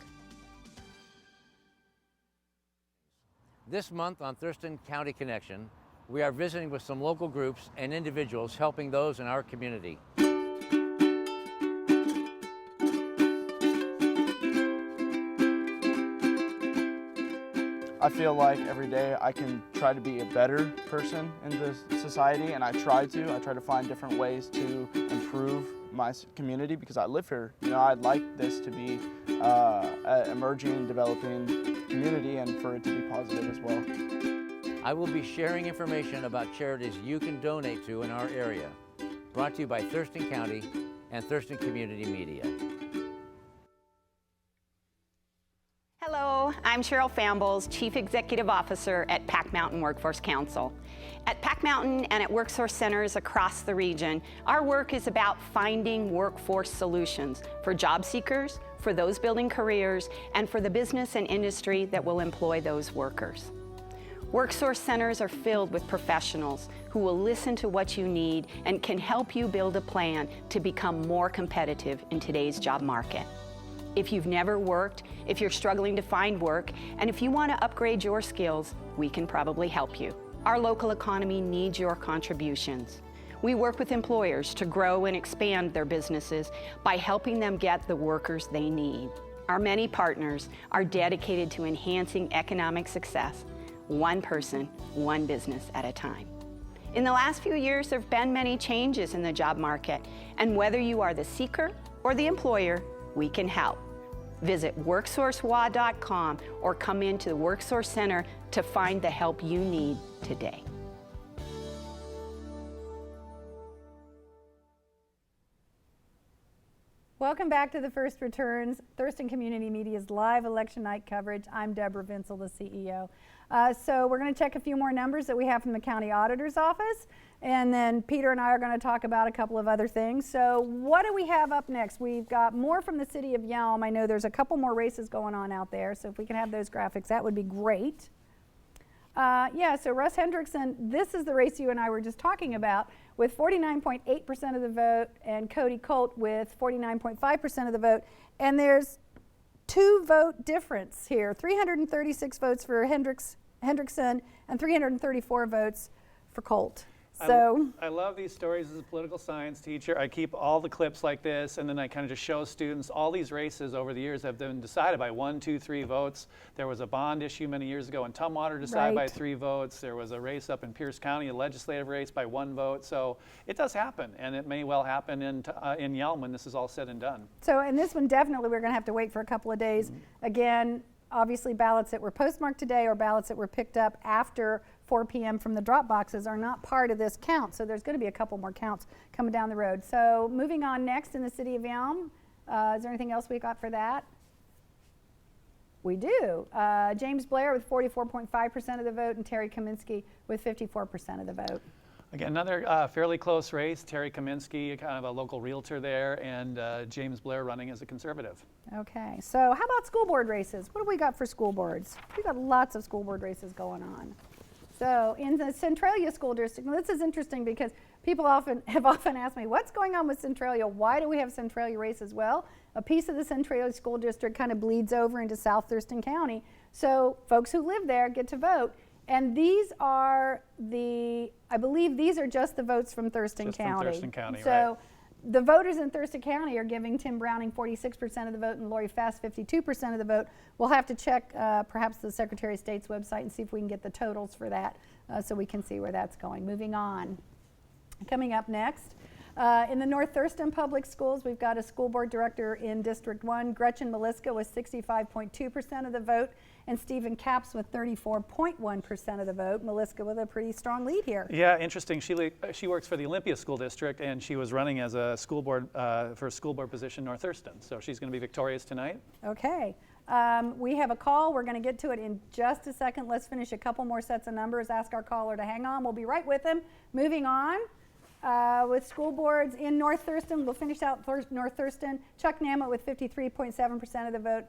This month on Thurston County Connection, we are visiting with some local groups and individuals helping those in our community. I feel like every day I can try to be a better person in this society, and I try to find different ways to improve my community because I live here. I'd like this to be an emerging and developing community and for it to be positive as well. I will be sharing information about charities you can donate to in our area. Brought to you by Thurston County and Thurston Community Media. Hello, I'm Cheryl Fambles, Chief Executive Officer at Pack Mountain Workforce Council. At Pack Mountain and at workforce centers across the region, our work is about finding workforce solutions for job seekers, for those building careers, and for the business and industry that will employ those workers. Workforce centers are filled with professionals who will listen to what you need and can help you build a plan to become more competitive in today's job market. If you've never worked, if you're struggling to find work, and if you want to upgrade your skills, we can probably help you. Our local economy needs your contributions. We work with employers to grow and expand their businesses by helping them get the workers they need. Our many partners are dedicated to enhancing economic success, one person, one business at a time. In the last few years, there have been many changes in the job market, and whether you are the seeker or the employer, we can help. Visit WorkSourceWA.com or come into the WorkSource Center to find the help you need today. Welcome back to the First Returns, Thurston Community Media's live election night coverage. I'm Deborah Vinsel, the CEO. So we're going to check a few more numbers that we have from the county auditor's office, and then Peter and I are going to talk about a couple of other things. So what do we have up next? We've got more from the city of Yelm. I know there's a couple more races going on out there, so if we can have those graphics, that would be great. So Russ Hendrickson, this is the race you and I were just talking about, with 49.8% of the vote, and Cody Colt with 49.5% of the vote. And there's 2 vote difference here, 336 votes for Hendrickson and 334 votes for Colt. So I love these stories as a political science teacher. I keep all the clips like this, and then I kind of just show students all these races over the years have been decided by 1, 2, 3 votes. There was a bond issue many years ago in Tumwater decided by 3 votes. There was a race up in Pierce County, a legislative race by 1 vote. So it does happen, and it may well happen in Yelm when this is all said and done. So in this one, definitely we're going to have to wait for a couple of days. Again, obviously ballots that were postmarked today or ballots that were picked up after 4 p.m. from the drop boxes are not part of this count. So there's going to be a couple more counts coming down the road. So moving on next in the city of Yelm, is there anything else we got for that? We do. James Blair with 44.5% of the vote and Terry Kaminsky with 54% of the vote. Again, another fairly close race. Terry Kaminsky, kind of a local realtor there, and James Blair running as a conservative. Okay, so how about school board races? What do we got for school boards? We've got lots of school board races going on. So in the Centralia School District, now this is interesting because people have often asked me, what's going on with Centralia? Why do we have Centralia races? Well, a piece of the Centralia School District kind of bleeds over into South Thurston County. So folks who live there get to vote. And these are I believe these are just the votes from Thurston County. From Thurston County, so right. The voters in Thurston County are giving Tim Browning 46% of the vote and Lori Fast 52% of the vote. We'll have to check perhaps the Secretary of State's website and see if we can get the totals for that so we can see where that's going. Moving on. Coming up next, in the North Thurston Public Schools, we've got a school board director in District 1, Gretchen Maliska with 65.2% of the vote, and Stephen Capps with 34.1% of the vote. Maliska with a pretty strong lead here. Yeah, interesting. She works for the Olympia School District, and she was running as a school board for a school board position in North Thurston. So she's going to be victorious tonight. Okay. We have a call. We're going to get to it in just a second. Let's finish a couple more sets of numbers. Ask our caller to hang on. We'll be right with him. Moving on. With school boards in North Thurston, we'll finish out North Thurston. Chuck Namut with 53.7% of the vote,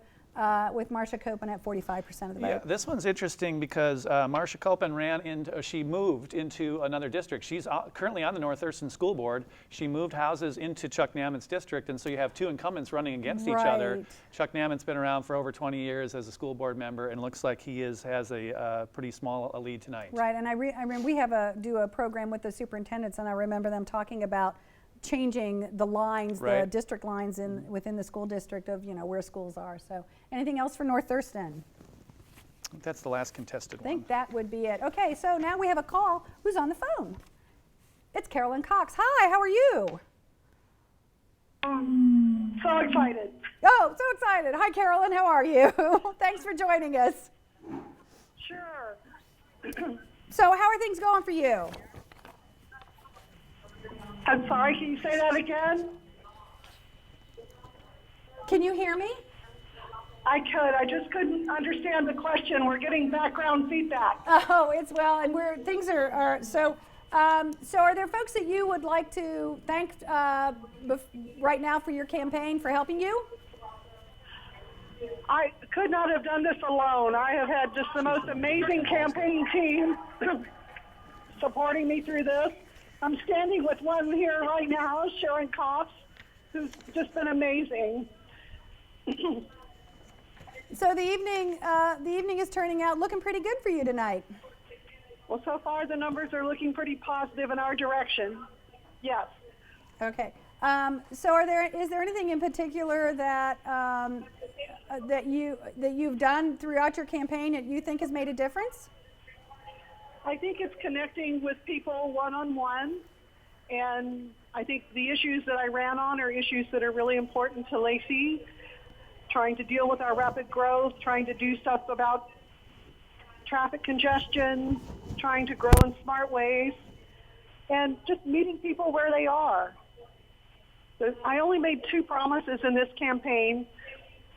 with Marcia Copen at 45% of the vote. Yeah, this one's interesting because Marcia Copen she moved into another district. She's currently on the North Thurston School Board. She moved houses into Chuck Namut's district, and so you have 2 incumbents running against each other. Chuck Namut's been around for over 20 years as a school board member, and looks like he has a pretty small lead tonight. Right, and I remember we do a program with the superintendents, and I remember them talking about changing the lines, the district lines within the school district of where schools are. So anything else for North Thurston? That's the last contested one. I think that would be it. Okay, so now we have a call. Who's on the phone? It's Carolyn Cox. Hi, how are you? So excited. Oh, so excited. Hi, Carolyn, how are you? Thanks for joining us. Sure. So how are things going for you? I'm sorry, can you say that again? Can you hear me? I could. I just couldn't understand the question. We're getting background feedback. Oh, it's well, and things are so. So are there folks that you would like to thank right now for your campaign for helping you? I could not have done this alone. I have had just the most amazing campaign team supporting me through this. I'm standing with one here right now, Sharon Cox, who's just been amazing. So the evening is turning out looking pretty good for you tonight. Well, so far the numbers are looking pretty positive in our direction. Yes. Okay. So is there anything in particular that that you've done throughout your campaign that you think has made a difference? I think it's connecting with people one-on-one, and I think the issues that I ran on are issues that are really important to Lacey, trying to deal with our rapid growth, trying to do stuff about traffic congestion, trying to grow in smart ways, and just meeting people where they are. So I only made 2 promises in this campaign.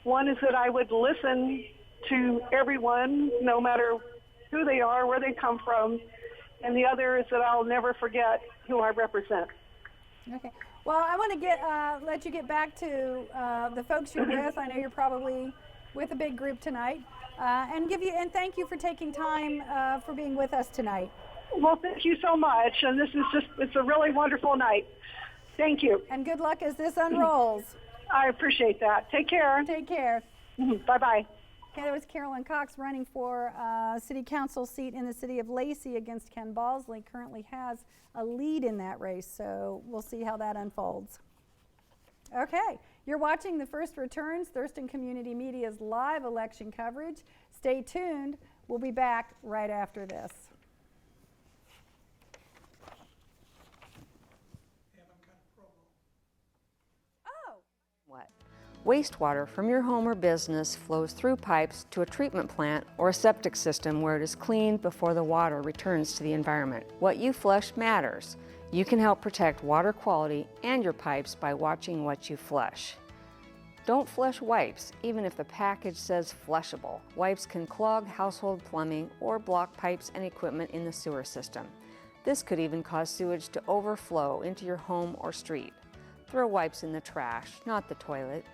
One is that I would listen to everyone, no matter who they are, where they come from, and the other is that I'll never forget who I represent. Okay. Well, I want to let you get back to the folks you're with. I know you're probably with a big group tonight, and thank you for taking time for being with us tonight. Well, thank you so much, and it's a really wonderful night. Thank you. And good luck as this unrolls. I appreciate that. Take care. Take care. Bye-bye. Okay, that was Carolyn Cox running for a city council seat in the city of Lacey against Ken Balsley. Currently has a lead in that race, so we'll see how that unfolds. Okay, you're watching The First Returns, Thurston Community Media's live election coverage. Stay tuned. We'll be back right after this. What? Wastewater from your home or business flows through pipes to a treatment plant or a septic system where it is cleaned before the water returns to the environment. What you flush matters. You can help protect water quality and your pipes by watching what you flush. Don't flush wipes, even if the package says flushable. Wipes can clog household plumbing or block pipes and equipment in the sewer system. This could even cause sewage to overflow into your home or street. Throw wipes in the trash, not the toilet.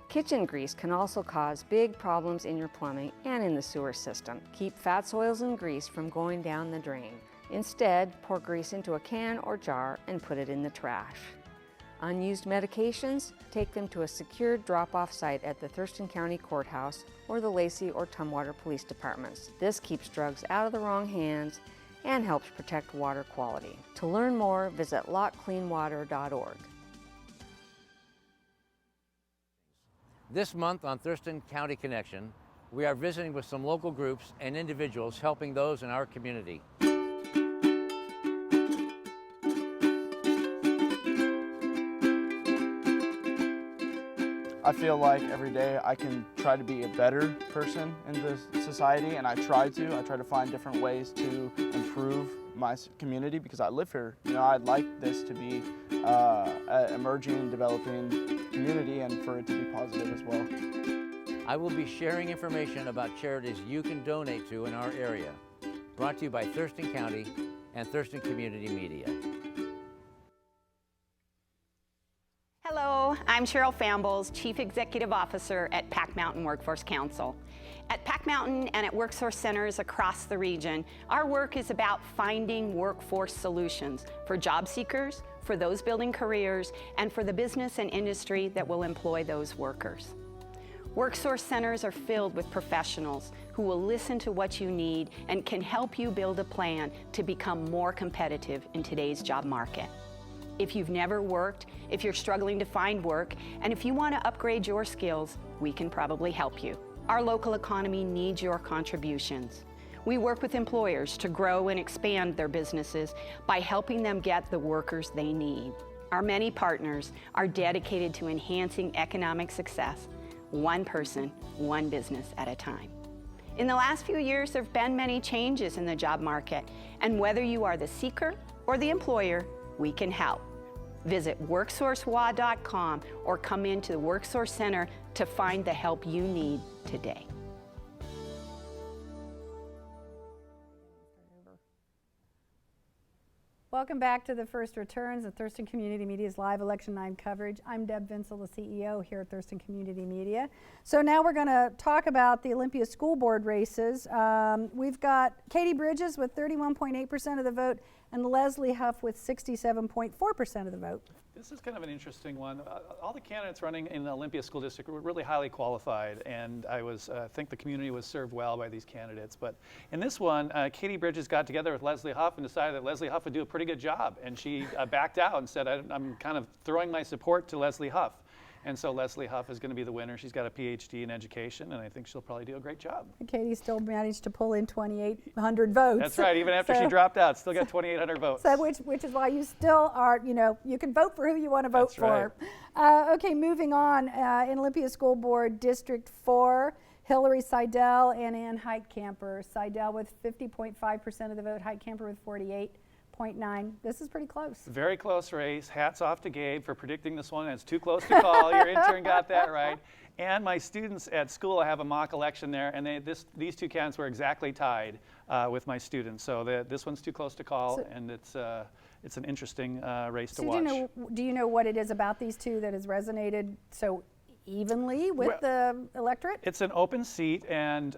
Kitchen grease can also cause big problems in your plumbing and in the sewer system. Keep fats, oils, and grease from going down the drain. Instead, pour grease into a can or jar and put it in the trash. Unused medications, take them to a secured drop-off site at the Thurston County Courthouse or the Lacey or Tumwater Police Departments. This keeps drugs out of the wrong hands and helps protect water quality. To learn more, visit lotcleanwater.org. This month on Thurston County Connection, we are visiting with some local groups and individuals helping those in our community. I feel like every day I can try to be a better person in the society, and I try to find different ways to improve my community because I live here. You know, I'd like this to be an emerging and developing community and for it to be positive as well. I will be sharing information about charities you can donate to in our area. Brought to you by Thurston County and Thurston Community Media. Hello, I'm Cheryl Fambles, Chief Executive Officer at Pack Mountain Workforce Council. At Pack Mountain and at WorkSource centers across the region, our work is about finding workforce solutions for job seekers, for those building careers, and for the business and industry that will employ those workers. WorkSource centers are filled with professionals who will listen to what you need and can help you build a plan to become more competitive in today's job market. If you've never worked, if you're struggling to find work, and if you want to upgrade your skills, we can probably help you. Our local economy needs your contributions. We work with employers to grow and expand their businesses by helping them get the workers they need. Our many partners are dedicated to enhancing economic success, one person, one business at a time. In the last few years, there have been many changes in the job market, and whether you are the seeker or the employer, we can help. Visit WorkSourceWA.com or come into the WorkSource Center to find the help you need today. Welcome back to The First Returns of Thurston Community Media's live election night coverage. I'm Deb Vinsel, the CEO here at Thurston Community Media. So now we're going to talk about the Olympia School Board races. We've got Katie Bridges with 31.8% of the vote, and Leslie Huff with 67.4% of the vote. This is kind of an interesting one. All the candidates running in the Olympia School District were really highly qualified, and I think the community was served well by these candidates. But in this one, Katie Bridges got together with Leslie Huff and decided that Leslie Huff would do a pretty good job, and she backed out and said, I'm kind of throwing my support to Leslie Huff. And so Leslie Huff is going to be the winner. She's got a PhD in education, and I think she'll probably do a great job. Katie still managed to pull in 2,800 votes. That's right. Even after she dropped out, still got 2,800 votes. So which is why you still are, you can vote for who you want to vote for. Right. Okay, moving on. In Olympia School Board District 4, Hillary Seidel and Ann Heitkamper. Seidel with 50.5% of the vote, Heitkamper with 48.9. This is pretty close. Very close race. Hats off to Gabe for predicting this one. It's too close to call. Your intern got that right. And my students at school, I have a mock election there, and these two candidates were exactly tied with my students. So this one's too close to call, and it's an interesting race to watch. Do you know what it is about these two that has resonated so evenly with the electorate? It's an open seat, and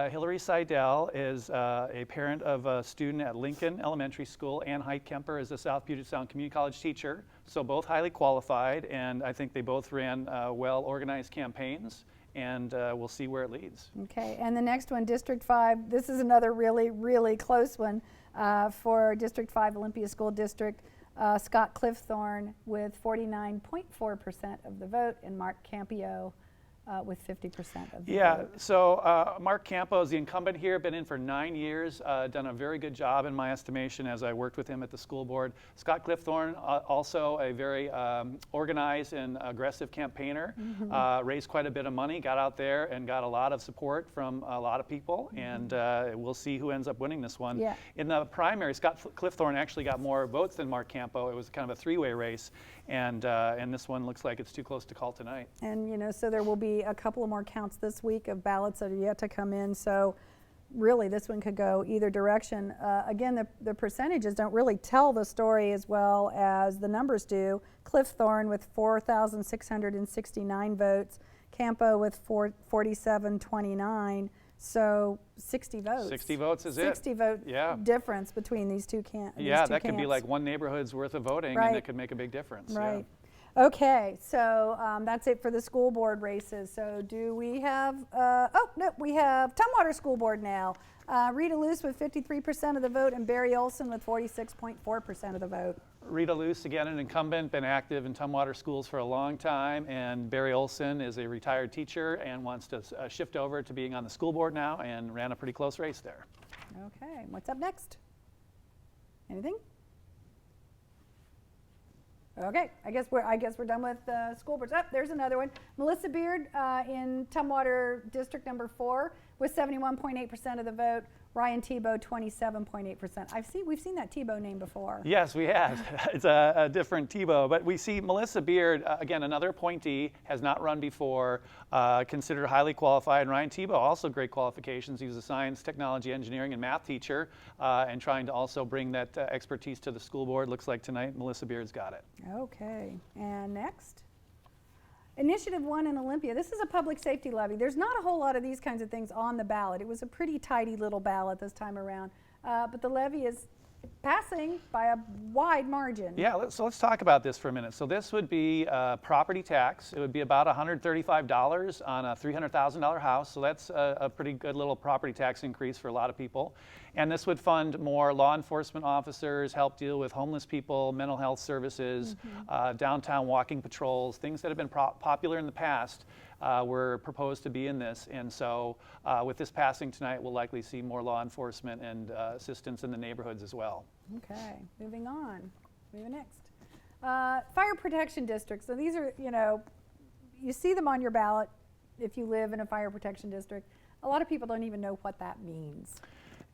Hillary Seidel is a parent of a student at Lincoln Elementary School. Ann Heitkamper is a South Puget Sound Community College teacher, so both highly qualified, and I think they both ran well-organized campaigns, and we'll see where it leads. Okay, and the next one, District 5, this is another really, really close one for District 5 Olympia School District. Scott Cliffthorne with 49.4% of the vote, and Mark Campio with 50% of the vote. So Mark Campo is the incumbent here, been in for 9 years, done a very good job in my estimation as I worked with him at the school board. Scott Cliffthorne, also a very organized and aggressive campaigner, raised quite a bit of money, got out there and got a lot of support from a lot of people, and we'll see who ends up winning this one. Yeah. In the primary, Scott Cliffthorne actually got more votes than Mark Campo. It was kind of a three-way race, and this one looks like it's too close to call tonight. And so there will be a couple of more counts this week of ballots that are yet to come in, so really this one could go either direction. Again, the percentages don't really tell the story as well as the numbers do. Cliffthorne with 4,669 votes, Campo with 4,729, so 60 votes. 60 votes is 60 vote difference between these two candidates. Yeah, that could be like one neighborhood's worth of voting, and it could make a big difference. Right. Yeah. Okay, so that's it for the school board races. So do we have, we have Tumwater School Board now. Rita Luce with 53% of the vote, and Barry Olson with 46.4% of the vote. Rita Luce, again, an incumbent, been active in Tumwater schools for a long time, and Barry Olson is a retired teacher and wants to shift over to being on the school board now, and ran a pretty close race there. Okay, what's up next? Anything? Okay, I guess we're done with school boards. Oh, there's another one. Melissa Beard in Tumwater District number 4 with 71.8% of the vote. Ryan Tebow, 27.8%. We've seen that Tebow name before. Yes, we have. It's a different Tebow, but we see Melissa Beard, again, another appointee, has not run before, considered highly qualified. And Ryan Tebow, also great qualifications. He was a science, technology, engineering, and math teacher, and trying to also bring that expertise to the school board. Looks like tonight Melissa Beard's got it. Okay, and next? Initiative 1 in Olympia. This is a public safety levy. There's not a whole lot of these kinds of things on the ballot. It was a pretty tidy little ballot this time around, but the levy is passing by a wide margin. Yeah, so let's talk about this for a minute. So this would be property tax. It would be about $135 on a $300,000 house, so that's a pretty good little property tax increase for a lot of people. And this would fund more law enforcement officers, help deal with homeless people, mental health services, downtown walking patrols, things that have been popular in the past were proposed to be in this. And so with this passing tonight, we'll likely see more law enforcement and assistance in the neighborhoods as well. Okay, moving on. Moving next. Fire protection districts. So these are, you see them on your ballot if you live in a fire protection district. A lot of people don't even know what that means.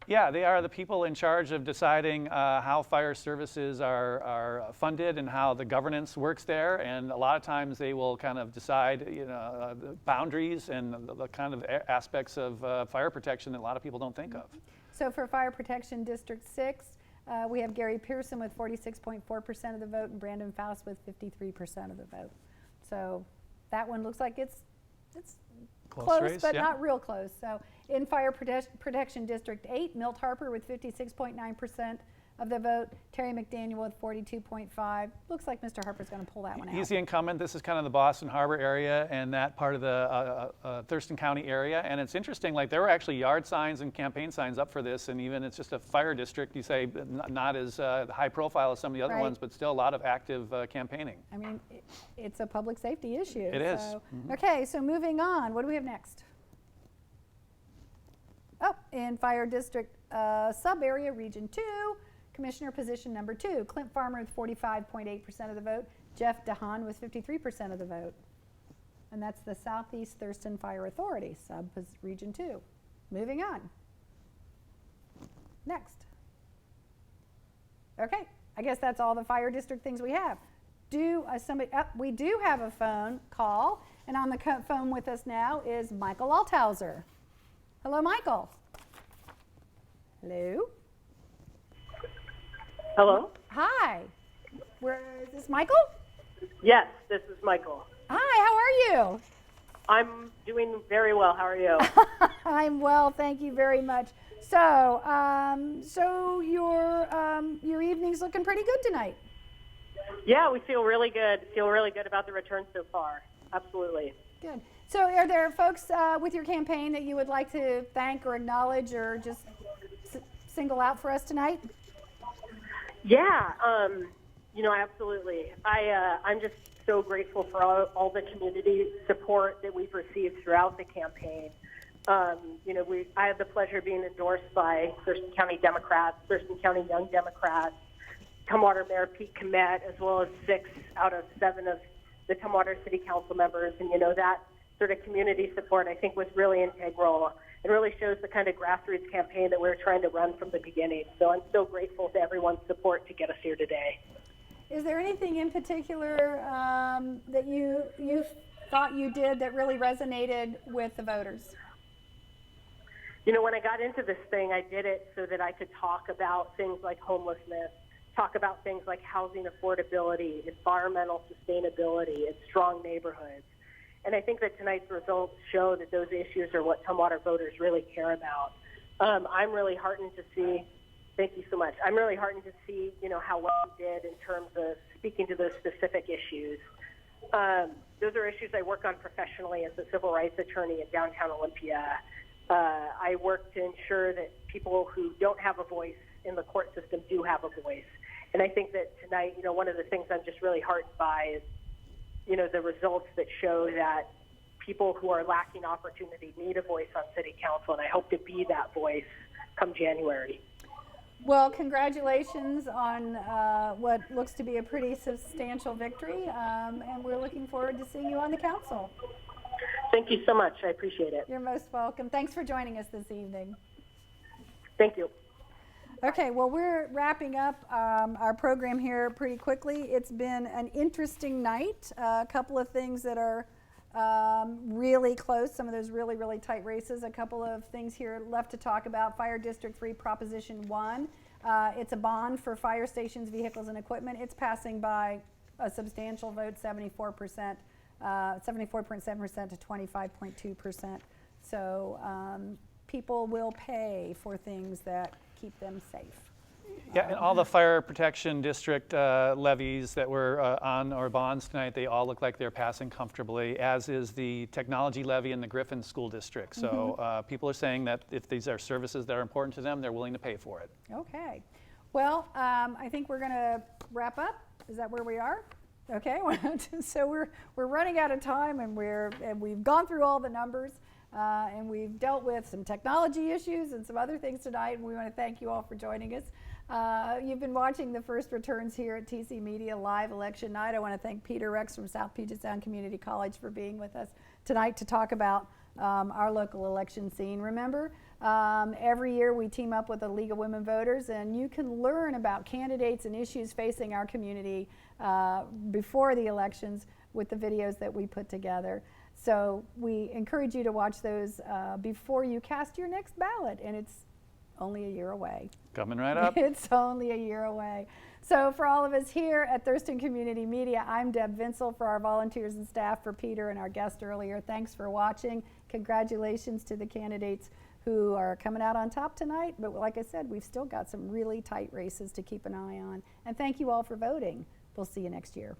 Yeah, they are the people in charge of deciding how fire services are funded and how the governance works there. And a lot of times they will kind of decide, the boundaries and the kind of aspects of fire protection that a lot of people don't think of. So for Fire Protection District 6, we have Gary Pearson with 46.4% of the vote and Brandon Faust with 53% of the vote. So that one looks like it's close race, but not real close. So in Fire Protection District 8, Milt Harper with 56.9%, of the vote. Terry McDaniel with 42.5. Looks like Mr. Harper's going to pull that one out. He's the incumbent. This is kind of the Boston Harbor area and that part of the Thurston County area. And it's interesting, like there were actually yard signs and campaign signs up for this, and even it's just a fire district, you say, not as high profile as some of the other ones, but still a lot of active campaigning. I mean, it's a public safety issue. It is. Okay, so moving on. What do we have next? Oh, in Fire District Sub-Area Region 2, Commissioner position number 2, Clint Farmer with 45.8% of the vote, Jeff DeHaan with 53% of the vote. And that's the Southeast Thurston Fire Authority, Sub-Region 2. Moving on. Next. Okay, I guess that's all the fire district things we have. We do have a phone call, and on the phone with us now is Michael Althauser. Hello, Michael. Hello. Hello. Hi. Is this Michael? Yes, this is Michael. Hi, how are you? I'm doing very well. How are you? I'm well, thank you very much. So, your evening's looking pretty good tonight. Yeah, we feel really good. Feel really good about the return so far. Absolutely. Good. So, are there folks with your campaign that you would like to thank or acknowledge or just single out for us tonight? Yeah, absolutely. I'm just so grateful for all the community support that we've received throughout the campaign. I had the pleasure of being endorsed by Thurston County Democrats, Thurston County Young Democrats, Tumwater Mayor Pete Komet, as well as 6 out of 7 of the Tumwater City Council members. And, that sort of community support, I think, was really integral. It really shows the kind of grassroots campaign that we were trying to run from the beginning. So I'm so grateful to everyone's support to get us here today. Is there anything in particular that you thought you did that really resonated with the voters? When I got into this thing, I did it so that I could talk about things like homelessness, talk about things like housing affordability, environmental sustainability, and strong neighborhoods. And I think that tonight's results show that those issues are what Tumwater voters really care about. I'm really heartened to see, thank you so much, I'm really heartened to see, how well we did in terms of speaking to those specific issues. Those are issues I work on professionally as a civil rights attorney in downtown Olympia. I work to ensure that people who don't have a voice in the court system do have a voice. And I think that tonight, one of the things I'm just really heartened by is, the results that show that people who are lacking opportunity need a voice on City Council, and I hope to be that voice come January. Well, congratulations on what looks to be a pretty substantial victory, and we're looking forward to seeing you on the council. Thank you so much. I appreciate it. You're most welcome. Thanks for joining us this evening. Thank you. Okay, well, we're wrapping up our program here pretty quickly. It's been an interesting night. A couple of things that are really close, some of those really, really tight races. A couple of things here left to talk about. Fire District 3 Proposition 1. It's a bond for fire stations, vehicles, and equipment. It's passing by a substantial vote, 74%, 74.7% to 25.2%. So people will pay for things that keep them safe. Yeah, and all the fire protection district levies that were on our bonds tonight, they all look like they're passing comfortably, as is the technology levy in the Griffin School District. So people are saying that if these are services that are important to them, they're willing to pay for it. Okay. Well, I think we're going to wrap up. Is that where we are? Okay. So we're running out of time, and we've gone through all the numbers. And we've dealt with some technology issues and some other things tonight, and we want to thank you all for joining us. You've been watching the first returns here at TC Media Live Election Night. I want to thank Peter Rex from South Puget Sound Community College for being with us tonight to talk about our local election scene. Remember, every year we team up with a League of Women Voters, and you can learn about candidates and issues facing our community before the elections with the videos that we put together. So we encourage you to watch those before you cast your next ballot, and it's only a year away. Coming right up. It's only a year away. So for all of us here at Thurston Community Media, I'm Deb Vinsel. For our volunteers and staff, for Peter and our guest earlier, thanks for watching. Congratulations to the candidates who are coming out on top tonight. But like I said, we've still got some really tight races to keep an eye on. And thank you all for voting. We'll see you next year.